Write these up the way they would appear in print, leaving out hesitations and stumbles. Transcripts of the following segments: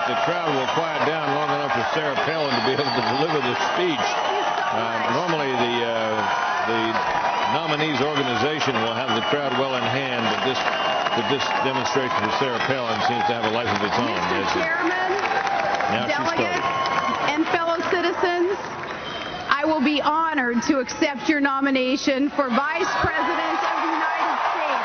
if the crowd will quiet down long enough for Sarah Palin to be able to deliver the speech. Normally the nominees' organization will have the crowd well in hand, but this demonstration for Sarah Palin seems to have a life of its own. Mr. Chairman, delegates, and fellow citizens, I will be honored to accept your nomination for Vice President of the United States.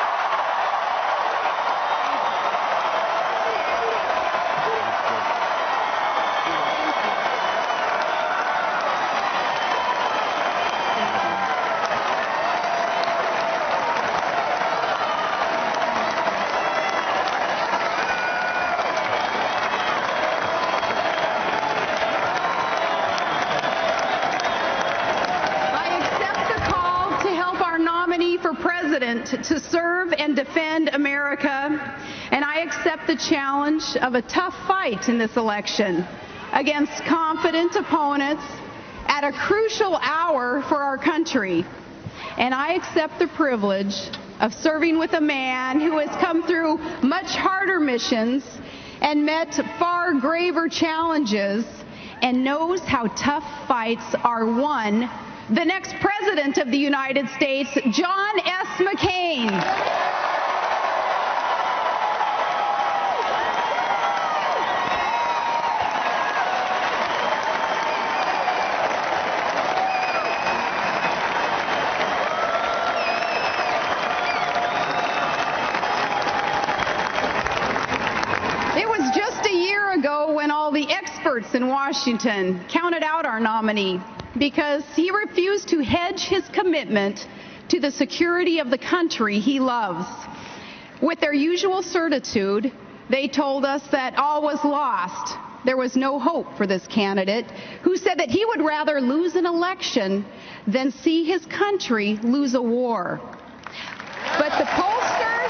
For president to serve and defend America, and I accept the challenge of a tough fight in this election against confident opponents at a crucial hour for our country. And I accept the privilege of serving with a man who has come through much harder missions and met far graver challenges and knows how tough fights are won. The next President of the United States, John S. McCain. It was just a year ago when all the experts in Washington counted out our nominee, because he refused to hedge his commitment to the security of the country he loves. With their usual certitude, they told us that all was lost. There was no hope for this candidate, who said that he would rather lose an election than see his country lose a war. But the pollsters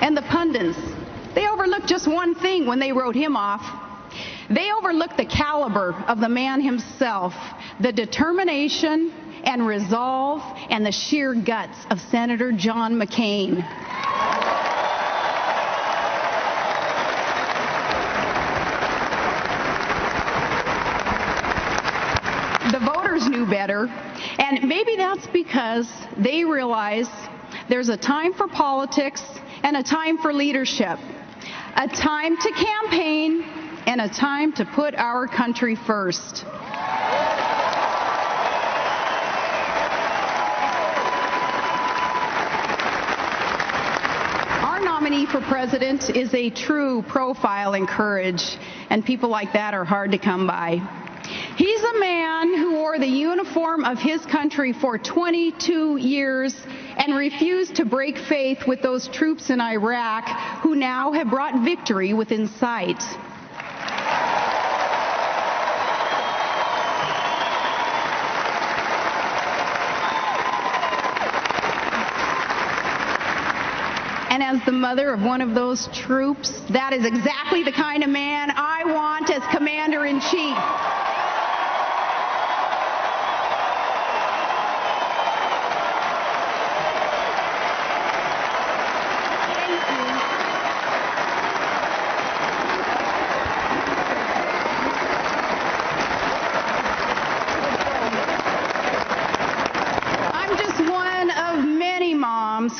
and the pundits, they overlooked just one thing when they wrote him off. They overlooked the caliber of the man himself, the determination and resolve and the sheer guts of Senator John McCain. The voters knew better, and maybe that's because they realize there's a time for politics and a time for leadership, a time to campaign and a time to put our country first. Our nominee for president is a true profile in courage, and people like that are hard to come by. He's a man who wore the uniform of his country for 22 years and refused to break faith with those troops in Iraq who now have brought victory within sight. And as the mother of one of those troops, that is exactly the kind of man I want as Commander-in-Chief.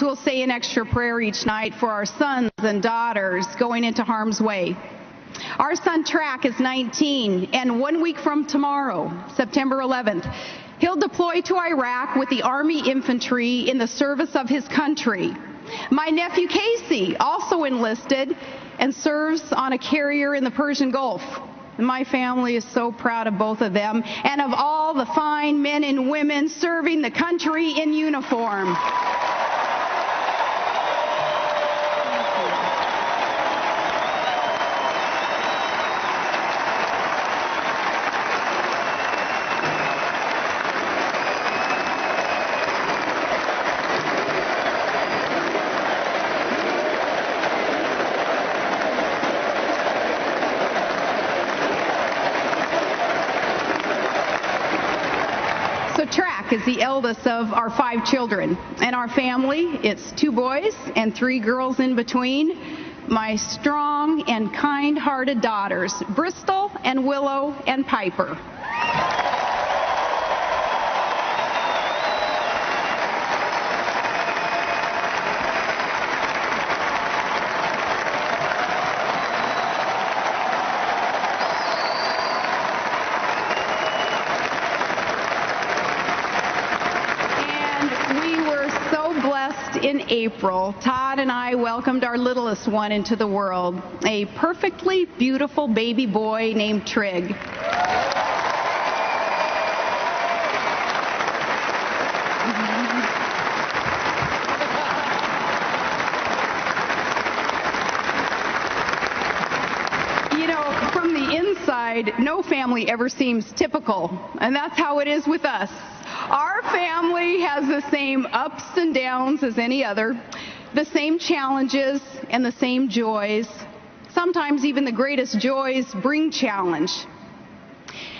Who will say an extra prayer each night for our sons and daughters going into harm's way. Our son Track is 19, and 1 week from tomorrow, September 11th, he'll deploy to Iraq with the Army infantry in the service of his country. My nephew Casey also enlisted and serves on a carrier in the Persian Gulf. My family is so proud of both of them and of all the fine men and women serving the country in uniform. is the eldest of our 5 children. And our family, it's 2 boys and 3 girls in between. My strong and kind-hearted daughters, Bristol and Willow and Piper. In April, Todd and I welcomed our littlest one into the world, a perfectly beautiful baby boy named Trig. You know, from the inside, no family ever seems typical, and that's how it is with us. Our family has the same ups and downs as any other, the same challenges and the same joys. Sometimes even the greatest joys bring challenge.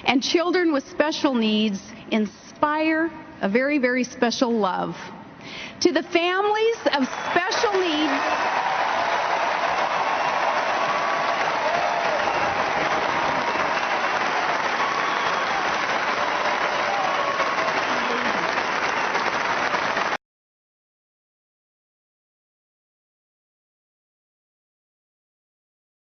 And children with special needs inspire a very, very special love. To the families of special needs,